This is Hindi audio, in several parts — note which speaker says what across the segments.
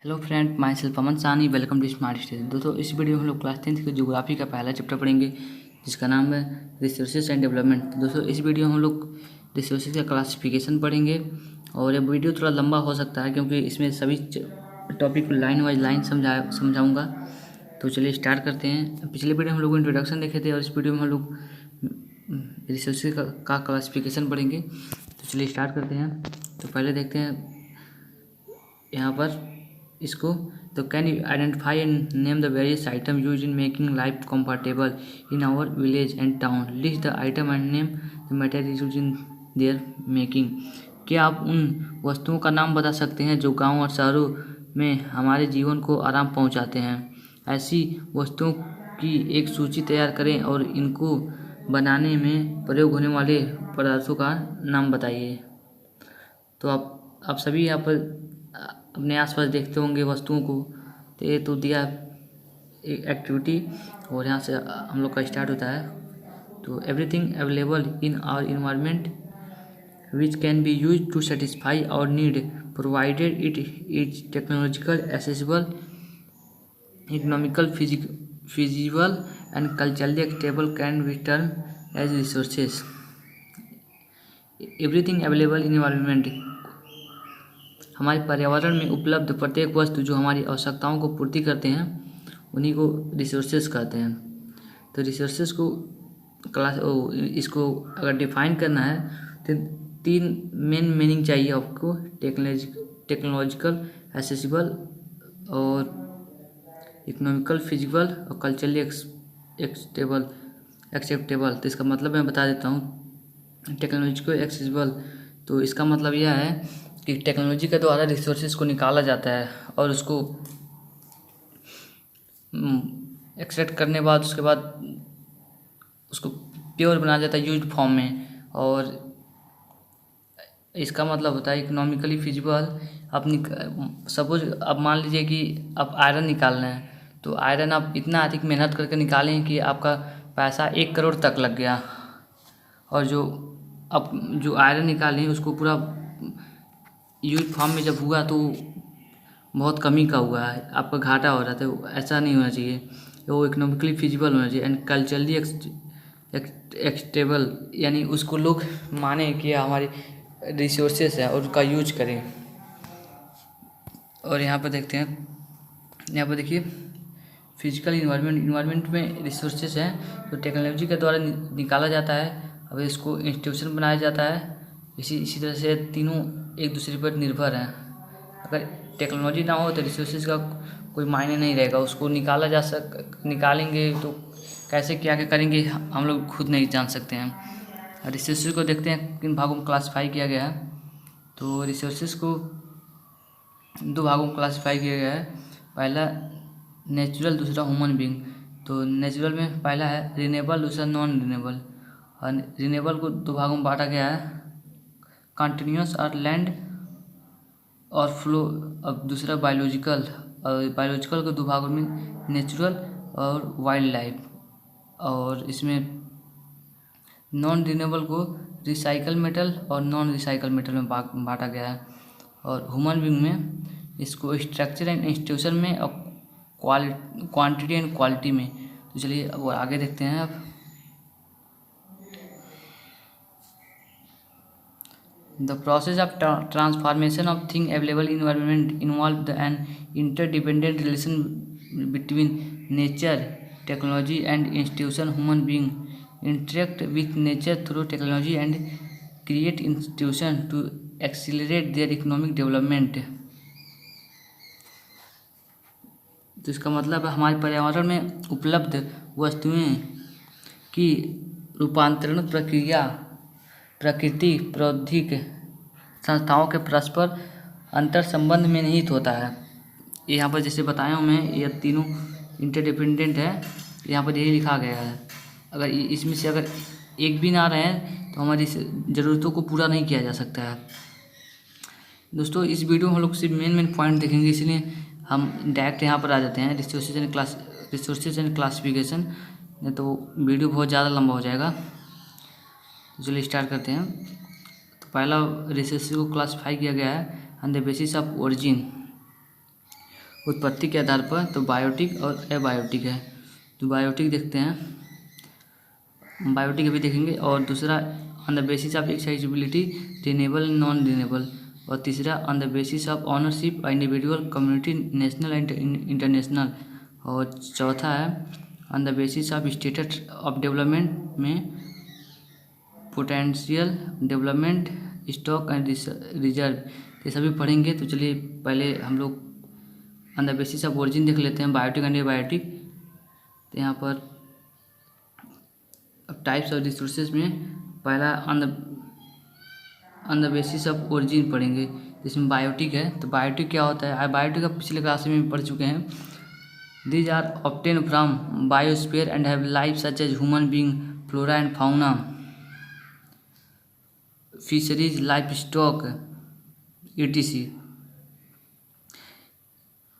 Speaker 1: Hello friend, myself Aman Saini. Welcome to smart study. दोस्तों, इस वीडियो में हम लोग क्लास 10th की ज्योग्राफी का पहला चैप्टर पढ़ेंगे जिसका नाम है रिसोर्सेज एंड डेवलपमेंट। दोस्तों, इस वीडियो में हम लोग रिसोर्सेज का क्लासिफिकेशन पढ़ेंगे और ये वीडियो थोड़ा लंबा हो सकता है क्योंकि इसमें सभी टॉपिक को लाइन वाइज लाइन समझाऊँगा। तो चलिए स्टार्ट करते हैं। पिछले वीडियो में हम लोग इंट्रोडक्शन देखे थे और इस वीडियो में हम लोग रिसोर्सेज का क्लासिफिकेशन पढ़ेंगे। तो चलिए स्टार्ट करते हैं। तो पहले देखते हैं यहाँ पर इसको। तो can you identify and name the various item use in making life comfortable in our village and town. List the item and name the material use in their making. क्या आप उन वस्तुओं का नाम बता सकते हैं जो गांव और शहरों में हमारे जीवन को आराम पहुंचाते हैं? ऐसी वस्तुओं की एक सूची तैयार करें और इनको बनाने में प्रयोग होने वाले पदार्थों का नाम बताइए। तो आप सभी यहाँ पर अपने आसपास देखते होंगे वस्तुओं को। तो ये तो दिया एक एक्टिविटी और यहाँ से हम लोग का स्टार्ट होता है। तो everything available in our environment which can be use to satisfy our need provided it is technological accessible economical feasible and culturally acceptable can be turn as resources. Everything available in environment, हमारे पर्यावरण में उपलब्ध प्रत्येक वस्तु जो हमारी आवश्यकताओं को पूर्ति करते हैं उन्हीं को रिसोर्सेज कहते हैं। तो रिसोर्सेज को इसको अगर डिफाइन करना है तो तीन मेन मीनिंग चाहिए आपको। टेक्नोलॉजिकल एक्सेसिबल और इकोनॉमिकल फिजिबल और कल्चरली एक्सेप्टेबल। तो इसका मतलब मैं बता देता हूँ। टेक्नोलॉजिकल एक्सेसिबल, तो इसका मतलब यह है कि टेक्नोलॉजी के द्वारा रिसोर्सेज को निकाला जाता है और उसको एक्सट्रैक्ट करने बाद उसके बाद उसको प्योर बनाया जाता है यूज्ड फॉर्म में। और इसका मतलब होता है इकोनॉमिकली फिजिबल। अपनी सपोज अब मान लीजिए कि आप आयरन निकालना है, तो आयरन आप इतना अधिक मेहनत करके निकालें कि आपका पैसा 1 करोड़ तक लग गया। और जो आयरन निकालें उसको पूरा यूज फॉर्म में जब हुआ तो बहुत कमी का हुआ है, आपका घाटा हो रहा था। तो ऐसा नहीं होना चाहिए, वो इकोनॉमिकली फिजिबल होना चाहिए एंड कल्चरली एक्सटेबल, यानी उसको लोग माने कि हमारी रिसोर्सेस है और उसका यूज करें। और यहाँ पर देखते हैं, यहाँ पर देखिए फिजिकल इन्वायरमेंट में रिसोर्सेज हैं तो टेक्नोलॉजी के द्वारा निकाला जाता है। अब इसको इंस्टीट्यूशन बनाया जाता है। इसी तरह से तीनों एक दूसरे पर निर्भर हैं। अगर टेक्नोलॉजी ना हो तो रिसोर्सेज का कोई मायने नहीं रहेगा। उसको निकालेंगे तो कैसे क्या करेंगे हम लोग खुद नहीं जान सकते हैं। रिसोर्सेज को देखते हैं किन भागों में क्लासीफाई किया गया है। तो रिसोर्सेज को 2 भागों में क्लासीफाई किया गया है। पहला नेचुरल, दूसरा ह्यूमन बीइंग। तो नेचुरल में पहला है रिन्यूएबल, दूसरा नॉन रिन्यूएबल। और रिन्यूएबल को 2 भागों में बांटा गया है, कंटिन्यूस और लैंड और फ्लो। अब दूसरा बायोलॉजिकल, और बायोलॉजिकल को 2 भागों में नेचुरल और वाइल्ड लाइफ। और इसमें नॉन रिन्यूएबल को रिसाइकल मेटल और नॉन रिसाइकल मेटल में बांटा गया है। और ह्यूमन बीइंग में इसको स्ट्रक्चर एंड इंस्टीट्यूशन में और क्वांटिटी एंड क्वालिटी में। तो चलिए अब आगे देखते हैं। अब The process of transformation of things available in environment involved an interdependent relation between nature, technology, and institution. Human beings interact with nature through technology and create institutions to accelerate their economic development. तो इसका मतलब है हमारे पर्यावरण में उपलब्ध वस्तुएं की रूपांतरण प्रक्रिया प्रकृति प्रौद्योगिक संस्थाओं के परस्पर अंतर संबंध में निहित होता है। यहाँ पर जैसे बताया हूँ मैं, ये तीनों इंटरडिपेंडेंट है। यहाँ पर यही लिखा गया है। अगर इसमें से अगर एक भी ना रहे तो हमारी ज़रूरतों को पूरा नहीं किया जा सकता है। दोस्तों, इस वीडियो में हम लोग सिर्फ मेन पॉइंट देखेंगे, इसलिए हम डायरेक्ट यहाँ पर आ जाते हैं रिसोर्सेज एंड क्लासिफिकेशन। नहीं तो वीडियो बहुत ज़्यादा लंबा हो जाएगा। तो चलिए स्टार्ट करते हैं। पहला रिसोर्सेज को क्लासिफाई किया गया है on the basis of origin. उत्पत्ति के आधार पर, तो बायोटिक और एबायोटिक है। तो बायोटिक देखते हैं, बायोटिक अभी देखेंगे। और दूसरा on the basis of accessibility, renewable non renewable. और तीसरा on the basis of ownership, individual, community, national and international. और चौथा है on the basis of status of development में potential development, stock and reserve. ये सभी पढ़ेंगे। तो चलिए पहले हम लोग on the basis of origin देख लेते हैं, बायोटिक एंड एबायोटिक। तो यहाँ पर अब टाइप्स ऑफ रिसोर्सेज में पहला on the basis of origin पढ़ेंगे, जिसमें बायोटिक है। तो बायोटिक क्या होता है? बायोटिक आप पिछले क्लास में पढ़ चुके हैं। These are obtain from biosphere and have life such as human being, flora and fauna, fisheries, life stock, etc।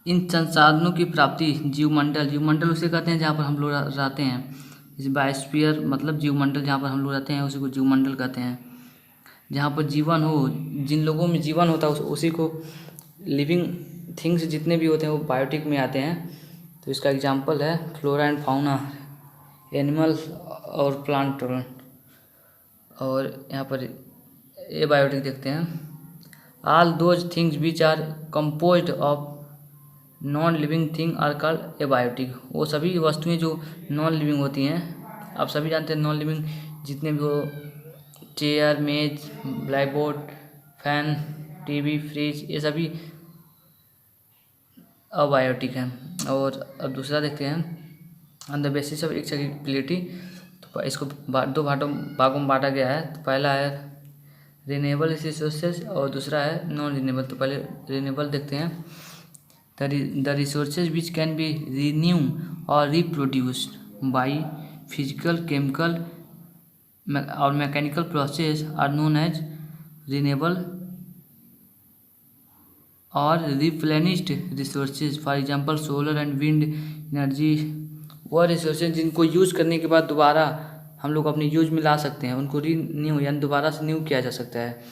Speaker 1: इन संसाधनों की प्राप्ति जीवमंडल उसे कहते हैं जहाँ पर हम लोग रहते हैं। जैसे बायोस्फीयर मतलब जीवमंडल, जहाँ पर हम लोग रहते हैं उसी को जीवमंडल कहते हैं। जहाँ पर जीवन हो, जिन लोगों में जीवन होता है उसी को लिविंग थिंग्स जितने भी होते हैं वो बायोटिक में आते हैं। तो इसका एग्जांपल है फ्लोरा एंड फाउना, एनिमल और प्लांट। और यहाँ पर एबायोटिक देखते हैं, all those things which are composed of non living thing are called abiotic. वो सभी वस्तुएं जो नॉन लिविंग होती हैं, आप सभी जानते हैं नॉन लिविंग जितने भी हो, चेयर, मेज, black board, fan, TV, fridge, ये सभी अबायोटिक हैं। और अब दूसरा देखते हैं on the basis of accessibility. तो इसको दो भागों में बांटा गया है। तो पहला है रिन्यूएबल रिसोर्सेज और दूसरा है नॉन रिन्यूएबल। तो पहले रिन्यूएबल देखते हैं। The resources which can be renew और रिप्रोड्यूस्ड बाई फिजिकल, केमिकल और mechanical process are known as renewable और replenished resources. For example solar and wind energy, वह रिसोर्सेज जिनको यूज करने के बाद दोबारा हम लोग अपने यूज में ला सकते हैं, उनको रीन्यू यानी दोबारा से न्यू किया जा सकता है।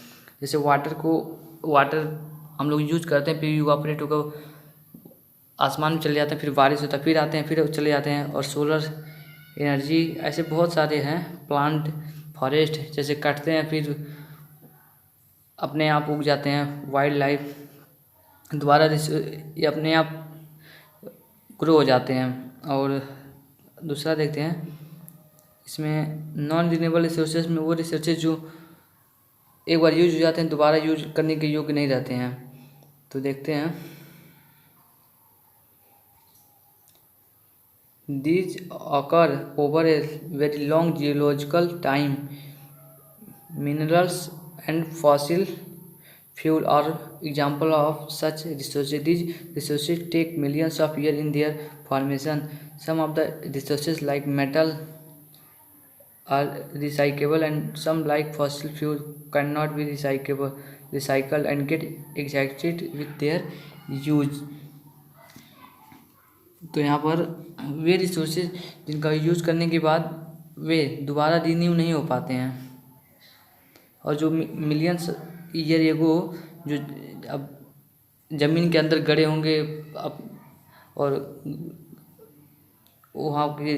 Speaker 1: जैसे वाटर हम लोग यूज करते हैं, फिर इवापोरेट होकर आसमान में चले जाते हैं, फिर बारिश होता है, फिर आते हैं, फिर चले जाते हैं। और सोलर एनर्जी, ऐसे बहुत सारे हैं। प्लांट, फॉरेस्ट जैसे काटते हैं फिर अपने आप उग जाते हैं। वाइल्ड लाइफ दोबारा ये अपने आप ग्रो हो जाते हैं। और दूसरा देखते हैं, इसमें नॉन रिन्यूएबल रिसोर्सेज में वो रिसोर्सेज जो एक बार यूज हो जाते हैं, दोबारा यूज करने के योग्य नहीं रहते हैं। तो देखते हैं, these occur over a very long geological time. Minerals and fossil fuel are example of such resources. These resources take millions of years in their formation. Some of the resources like metal are recyclable and some like fossil fuel cannot be recycled and get exhausted with their use. तो यहाँ पर वे रिसोर्सेज जिनका यूज करने के बाद वे दोबारा रिन्यू नहीं हो पाते हैं, और जो मिलियंस ईयर एगो जो अब ज़मीन के अंदर गड़े होंगे अब, और वहाँ के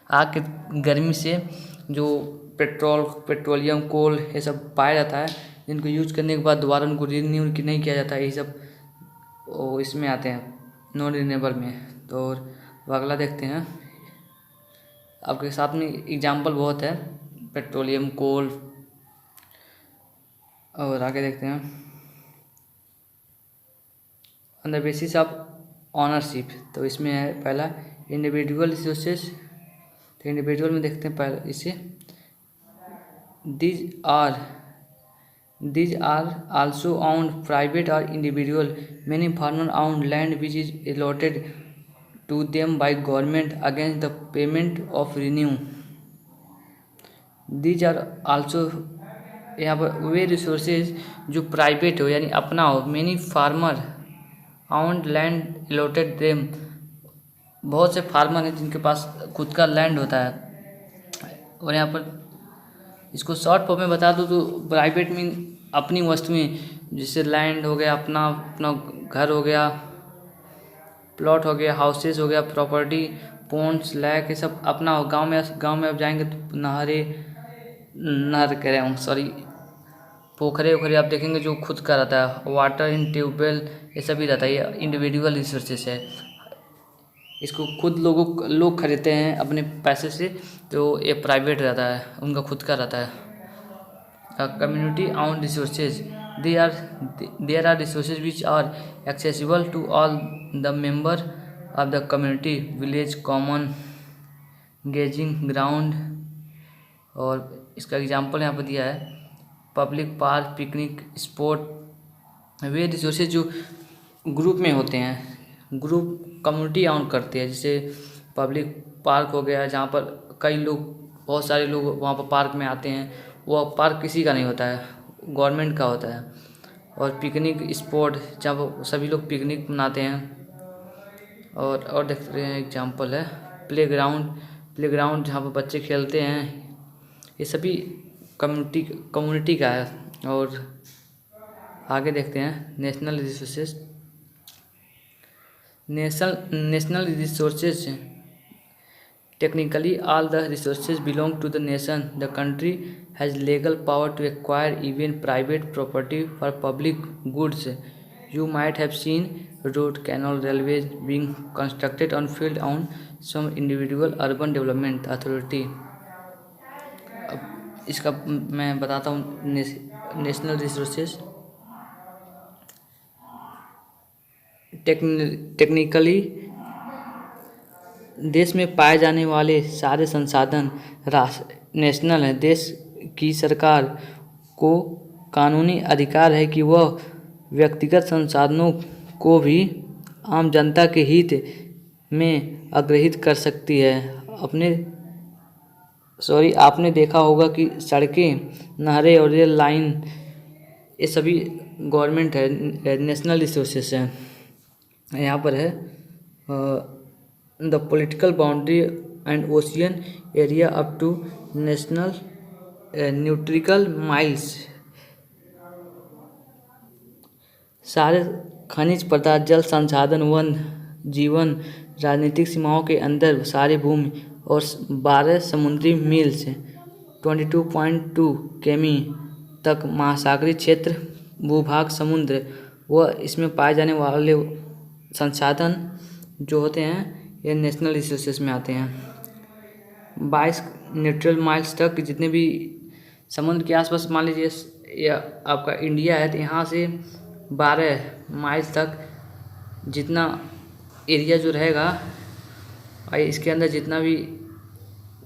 Speaker 1: आग के गर्मी से जो पेट्रोलियम, कोल ये सब पाया जाता है, जिनको यूज करने के बाद दोबारा उनको रिन्यू नहीं किया जाता है, यही सब इसमें आते हैं नॉन रिन्यूएबल में। तो और अगला देखते हैं, आपके साथ में एग्जाम्पल बहुत है, पेट्रोलियम, कोल। और आगे देखते हैं on the basis of ownership. तो इसमें है पहला इंडिविजुअल रिसोर्सेज। तो इंडिविजुअल में देखते हैं पहले इसे, These are also owned private or individual. Many farmers own land which is allotted to them by government against the payment of revenue. These are also, यहाँ पर वे रिसोर्सेज जो प्राइवेट हो यानी अपना हो। Many farmer owned land allotted them. बहुत से फार्मर हैं जिनके पास खुद का लैंड होता है। और यहाँ पर इसको शॉर्ट फॉर्म में बता दूँ तो प्राइवेट मीन अपनी वस्तुएं जैसे लैंड हो गया, अपना अपना घर हो गया, प्लॉट हो गया, हाउसेस हो गया, प्रॉपर्टी, पॉन्ड्स, लैक, ये सब अपना हो। गांव में आप जाएंगे तो नहर कह रहा हूँ सॉरी, पोखरे वोखरे आप देखेंगे जो खुद का रहता है। वाटर इन ट्यूबवेल ये सभी रहता है, ये इंडिविजुअल रिसोर्सेस है। इसको खुद लोग खरीदते हैं अपने पैसे से, तो ये प्राइवेट रहता है, उनका खुद का रहता है। Community owned resources, there are resources which are accessible to all the member of the community, village common gazing ground। और इसका एग्जांपल यहाँ पर दिया है, पब्लिक पार्क, पिकनिक स्पॉट। वे रिसोर्सेज जो ग्रुप में होते हैं, ग्रुप कम्युनिटी ऑन करते हैं। जैसे पब्लिक पार्क हो गया, जहाँ पर कई लोग, बहुत सारे लोग वहाँ पर पार्क में आते हैं। वो पार्क किसी का नहीं होता है, गवर्नमेंट का होता है। और पिकनिक स्पॉट, जहाँ पर सभी लोग पिकनिक मनाते हैं। और देख रहे हैं एग्जांपल है प्लेग्राउंड जहाँ पर बच्चे खेलते हैं। ये सभी कम्युनिटी का है। और आगे देखते हैं national resources. Technically all the resources belong to the nation. The country has legal power to acquire even private property for public goods. You might have seen road, canal, railways being constructed on field on some individual urban development authority। अब इसका मैं बताता हूँ नेशनल रिसोर्सेज। टेक्निकली देश में पाए जाने वाले सारे संसाधन नेशनल हैं। देश की सरकार को कानूनी अधिकार है कि वह व्यक्तिगत संसाधनों को भी आम जनता के हित में अग्रहित कर सकती है। आपने देखा होगा कि सड़कें, नहरें और रेल लाइन ये सभी गवर्नमेंट है, नेशनल रिसोर्सेस है। यहाँ पर है the political boundary and ocean area up to national nautical miles. सारे खनिज पदार्थ, जल संसाधन, वन जीवन, राजनीतिक सीमाओं के अंदर सारी भूमि और 12 समुद्री मील्स 22.2 किमी तक महासागरीय क्षेत्र, भूभाग, समुद्र व इसमें पाए जाने वाले संसाधन जो होते हैं ये नेशनल रिसोर्सेज में आते हैं। 22 न्यूट्रल माइल्स तक जितने भी समुद्र के आसपास, मान लीजिए या आपका इंडिया है, तो यहाँ से 12 माइल्स तक जितना एरिया जो रहेगा, इसके अंदर जितना भी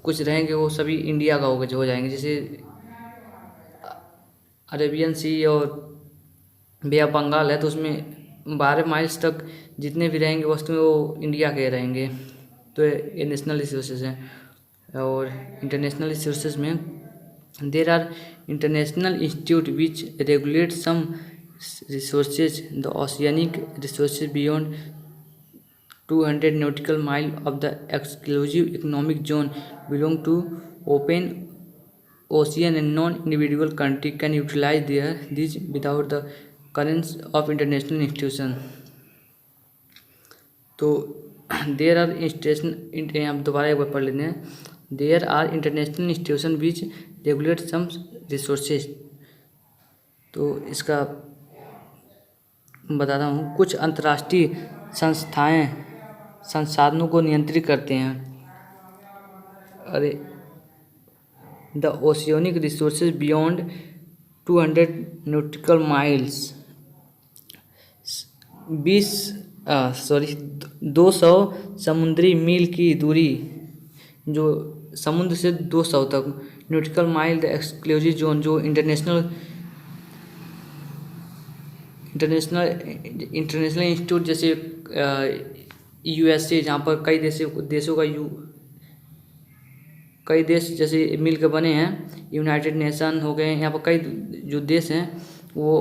Speaker 1: कुछ रहेंगे वो सभी इंडिया का हो जाएंगे। जैसे अरेबियन सी और बे ऑफ बंगाल है, तो उसमें 12 माइल्स तक जितने भी रहेंगे वस्तुएं वो इंडिया के रहेंगे। तो ये नेशनल रिसोर्सेज हैं। और इंटरनेशनल रिसोर्सेज में there are international institute which regulate some resources. The oceanic resources beyond 200 nautical mile of the exclusive economic zone belong to open ocean, and non-individual country can utilize these without the currents of international institution। तो देयर आर इंस्टीट्यूशन, आप दोबारा एक बार पढ़ लेते हैं। There are international institution which regulate some resources. तो इसका बताता हूँ। कुछ अंतर्राष्ट्रीय संस्थाएं संसाधनों को नियंत्रित करते हैं। The oceanic resources beyond 200 nautical miles 200 समुद्री मील की दूरी, जो समुद्र से 200 तक। Nautical mile the exclusive zone, जो इंटरनेशनल इंस्टीट्यूट जैसे USA, जहाँ पर कई देशों का कई देश जैसे मिल के बने हैं, यूनाइटेड नेशन हो गए। यहाँ पर कई जो देश हैं वो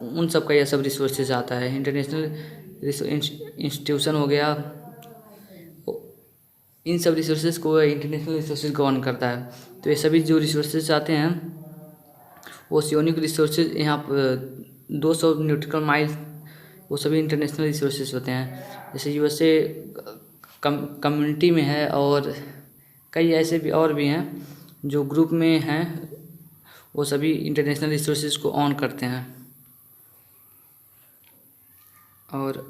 Speaker 1: उन सब का यह सब रिसोर्सेज आता है। इंटरनेशनल इंस्टीट्यूशन हो गया, इन सब रिसोर्सेज को इंटरनेशनल रिसोर्सेज गवर्न करता है। तो ये सभी जो रिसोर्सेज आते हैं ओशियनिक रिसोर्सेज यहाँ पर 200 न्यूटिकल माइल, वो सभी इंटरनेशनल रिसोर्सेज होते हैं। जैसे यूएसए कम्युनिटी में है और कई ऐसे भी और भी हैं जो ग्रुप में हैं, वो सभी इंटरनेशनल रिसोर्सेज को ऑन करते हैं। और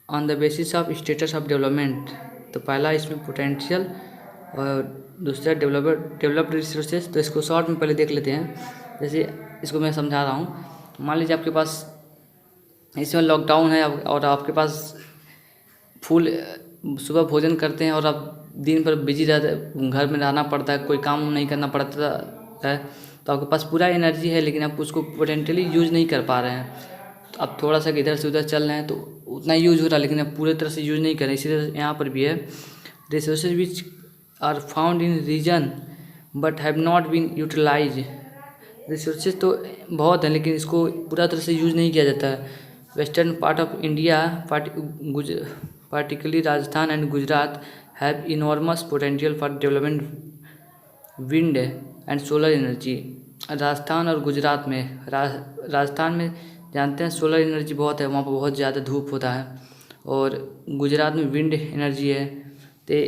Speaker 1: on the basis of status of development, तो पहला इसमें पोटेंशियल और दूसरा डेवलप्ड रिसोर्सेज। तो इसको शॉर्ट में पहले देख लेते हैं। जैसे इसको मैं समझा रहा हूँ, मान लीजिए आपके पास इसमें लॉकडाउन है और आपके पास फुल सुबह भोजन करते हैं और आप दिन भर बिजी रहते, घर में रहना पड़ता है, कोई काम नहीं करना पड़ता है, तो आपके पास पूरा एनर्जी है लेकिन आप उसको पोटेंशियली यूज़ नहीं कर पा रहे हैं। तो आप थोड़ा सा इधर से उधर चल रहे हैं तो उतना यूज़ हो रहा है लेकिन आप पूरी तरह से यूज़ नहीं कर रहे। इसी तरह यहाँ पर भी है, resources which are found in region but have not been utilise. Resources तो बहुत हैं लेकिन इसको पूरा तरह से यूज़ नहीं किया जाता है। Western part of India particularly Rajasthan and Gujarat have enormous potential for development wind and solar energy। Rajasthan और गुजरात में, राजस्थान में जानते हैं सोलर एनर्जी बहुत है, वहाँ पर बहुत ज़्यादा धूप होता है, और गुजरात में विंड एनर्जी है। तो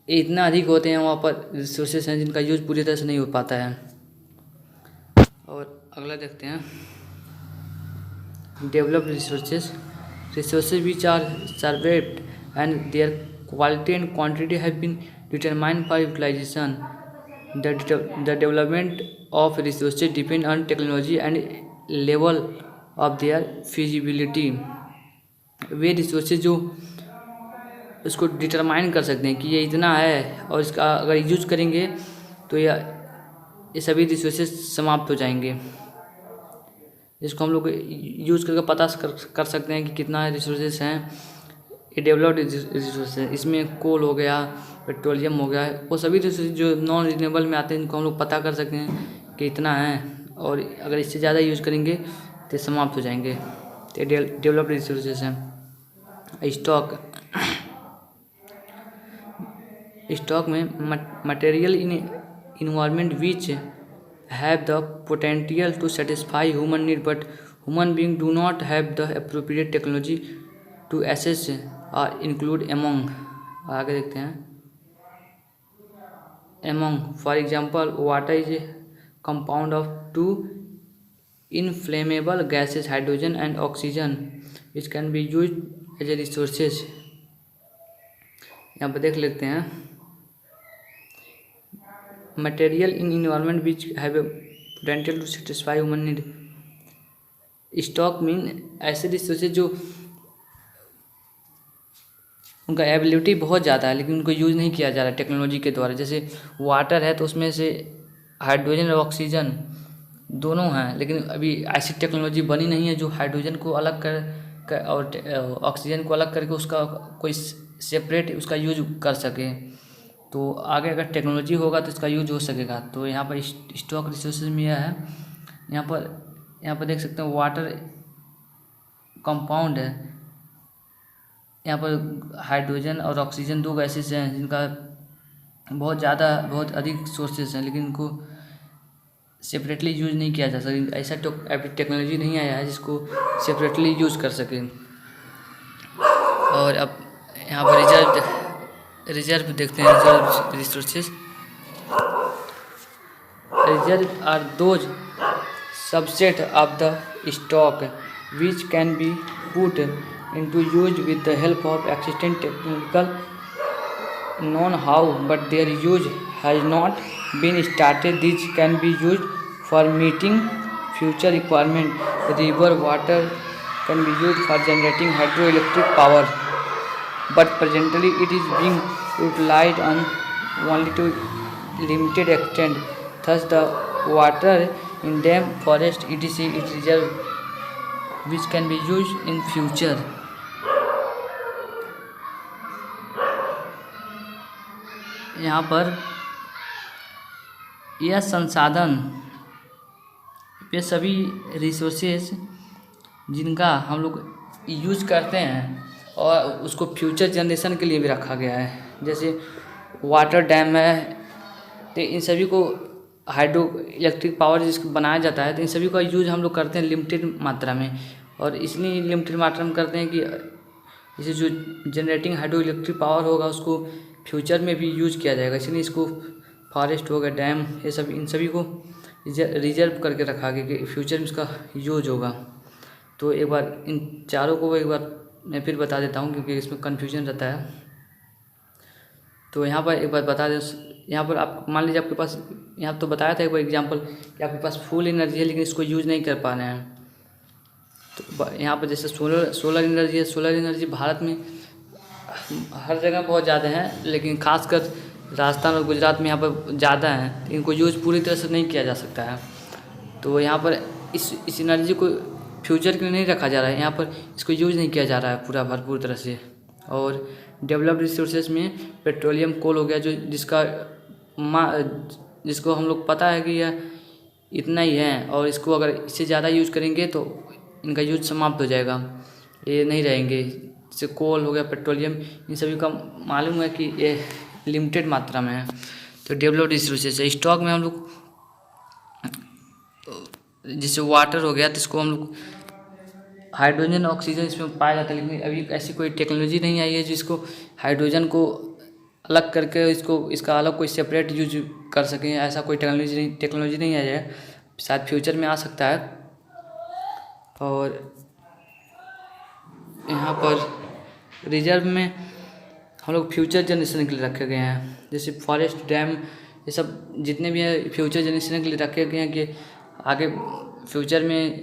Speaker 1: इतना अधिक होते हैं वहाँ पर रिसोर्सेज हैं जिनका यूज़ पूरी तरह से नहीं हो पाता है। और अगला देखते हैं, developed resources which are surveyed and their quality and quantity have been determined for utilization। The development of resources depend on technology and level of their feasibility। Way resources जो उसको डिटरमाइन कर सकते हैं कि ये इतना है और इसका अगर यूज करेंगे तो ये सभी रिसोर्सेज समाप्त हो जाएंगे। इसको हम लोग यूज़ करके पता कर सकते हैं कि कितना रिसोर्सेज हैं। ये डेवलप्ड रिसोर्सेज, इसमें कोल हो गया, पेट्रोलियम हो गया, वो सभी रिसोर्सेज जो नॉन रिन्यूएबल में आते हैं इनको हम लोग पता कर सकते हैं कि इतना है, और अगर इससे ज़्यादा यूज़ करेंगे तो समाप्त हो जाएंगे। तो डेवलप्ड रिसोर्सेज हैं। स्टॉक में material in environment which have the potential to satisfy human need but human beings do not have the appropriate technology to assess or include among। आगे देखते हैं, among for example water is a compound of two inflammable gases hydrogen and oxygen which can be used as a resources। यहाँ पर देख लेते हैं, material in environment which have a potential to satisfy human need. Stock mean ऐसे रिसोर्सेज जो उनका एबिलिटी बहुत ज़्यादा है लेकिन उनको यूज़ नहीं किया जा रहा है टेक्नोलॉजी के द्वारा। जैसे वाटर है तो उसमें से हाइड्रोजन और ऑक्सीजन दोनों हैं, लेकिन अभी ऐसी टेक्नोलॉजी बनी नहीं है जो हाइड्रोजन को अलग कर और ऑक्सीजन को अलग करके उसका कोई सेपरेट उसका यूज कर सके। तो आगे अगर टेक्नोलॉजी होगा तो इसका यूज हो सकेगा। तो यहाँ पर स्टॉक रिसोर्सेज में यह है, यहाँ पर देख सकते हैं वाटर कंपाउंड है, यहाँ पर हाइड्रोजन और ऑक्सीजन दो गैसेस हैं जिनका बहुत अधिक सोर्सेज हैं लेकिन इनको सेपरेटली यूज नहीं किया जा सके। ऐसा टेक्नोलॉजी नहीं आया है जिसको सेपरेटली यूज कर सके। और अब यहाँ पर रिजर्व देखते हैं, reserve resources. Reserve are those subset of the stock which can be put into use with the help of existing technical known how but their use has not been started। These can be used for meeting future requirement। River water can be used for generating hydroelectric power but presently it is being utilized only to limited extent। Thus the water in dam, forest etc is reserve which can be used in future। यहाँ पर यह संसाधन, ये सभी रिसोर्सेज जिनका हम लोग यूज करते हैं और उसको फ्यूचर जनरेशन के लिए भी रखा गया है। जैसे वाटर डैम है, तो इन सभी को हाइड्रो इलेक्ट्रिक पावर जिसको बनाया जाता है, तो इन सभी का यूज हम लोग करते हैं लिमिटेड मात्रा में। और इसलिए लिमिटेड मात्रा में करते हैं कि इसे जो जनरेटिंग हाइड्रो इलेक्ट्रिक पावर होगा उसको फ्यूचर में भी यूज किया जाएगा। इसलिए इसको फॉरेस्ट हो गया, डैम, ये सब, इन सभी को रिजर्व करके रखा गया कि फ्यूचर में इसका यूज होगा। तो एक बार इन चारों को एक बार मैं फिर बता देता हूँ क्योंकि इसमें कन्फ्यूजन रहता है। तो यहाँ पर एक बार बता दें, यहाँ पर आप मान लीजिए आपके पास, यहाँ तो बताया था एक बार एग्जांपल कि आपके पास फुल एनर्जी है लेकिन इसको यूज़ नहीं कर पा रहे हैं। तो यहाँ पर जैसे सोलर एनर्जी है, सोलर एनर्जी भारत में हर जगह बहुत ज़्यादा है, लेकिन खासकर राजस्थान और गुजरात में यहाँ पर ज़्यादा है। इनको यूज पूरी तरह से नहीं किया जा सकता है। तो यहाँ पर इस एनर्जी को फ्यूचर के लिए नहीं रखा जा रहा है, यहाँ पर इसको यूज नहीं किया जा रहा है पूरा भरपूर तरह से। और डेवलप्ड रिसोर्सेज में पेट्रोलियम, कोल हो गया, जो जिसको हम लोग पता है कि यह इतना ही है, और इसको अगर इससे ज़्यादा यूज़ करेंगे तो इनका यूज समाप्त हो जाएगा, ये नहीं रहेंगे। जैसे कोल हो गया, पेट्रोलियम, इन सभी का मालूम है कि ये लिमिटेड मात्रा में है। तो डेवलप्ड रिसोर्सेज स्टॉक में हम लोग, जैसे वाटर हो गया तो इसको हम लोग हाइड्रोजन, ऑक्सीजन इसमें पाया जाता है, लेकिन अभी ऐसी कोई टेक्नोलॉजी नहीं आई है जिसको हाइड्रोजन को अलग करके इसका अलग कोई सेपरेट यूज कर सकें। ऐसा कोई टेक्नोलॉजी नहीं आई है, शायद फ्यूचर में आ सकता है। और यहाँ पर रिजर्व में हम लोग फ्यूचर जनरेशन के लिए रखे गए हैं, जैसे फॉरेस्ट, डैम, ये सब जितने भी हैं फ्यूचर जनरेशन के लिए रखे गए हैं कि आगे फ्यूचर में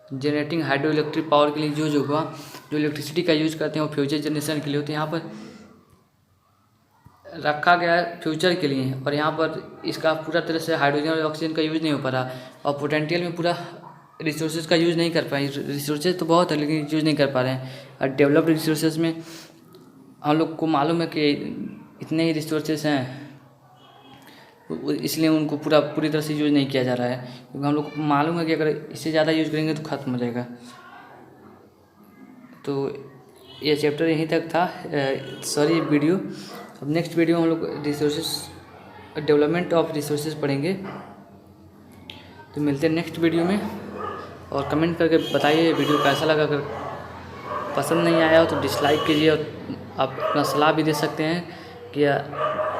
Speaker 1: जनरेटिंग हाइड्रो इलेक्ट्रिक पावर के लिए यूज होगा। जो इलेक्ट्रिसिटी का यूज करते हैं वो फ्यूचर जनरेशन के लिए होते हैं। यहाँ पर रखा गया है फ्यूचर के लिए, और यहाँ पर इसका पूरा तरह से हाइड्रोजन और ऑक्सीजन का यूज नहीं हो पा रहा, और पोटेंशियल में पूरा रिसोर्सेज का यूज नहीं कर पाए। रिसोर्सेज तो बहुत है लेकिन यूज नहीं कर पा रहे हैं। और डेवलप्ड रिसोर्सेज में हम लोग को मालूम है कि इतने ही रिसोर्सेज हैं, इसलिए उनको पूरी तरह से यूज नहीं किया जा रहा है, क्योंकि हम लोग को मालूम है कि अगर इससे ज़्यादा यूज करेंगे तो ख़त्म हो जाएगा। तो ये चैप्टर यहीं तक था, सॉरी वीडियो। अब नेक्स्ट वीडियो हम लोग रिसोर्सेज, डेवलपमेंट ऑफ रिसोर्सेज पढ़ेंगे। तो मिलते हैं नेक्स्ट वीडियो में, और कमेंट करके बताइए वीडियो कैसा लगा। अगर पसंद नहीं आया हो तो डिसलाइक कीजिए, और आप अपना सलाह भी दे सकते हैं कि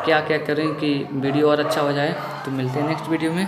Speaker 1: क्या क्या करें कि वीडियो और अच्छा हो जाए। तो मिलते हैं नेक्स्ट वीडियो में।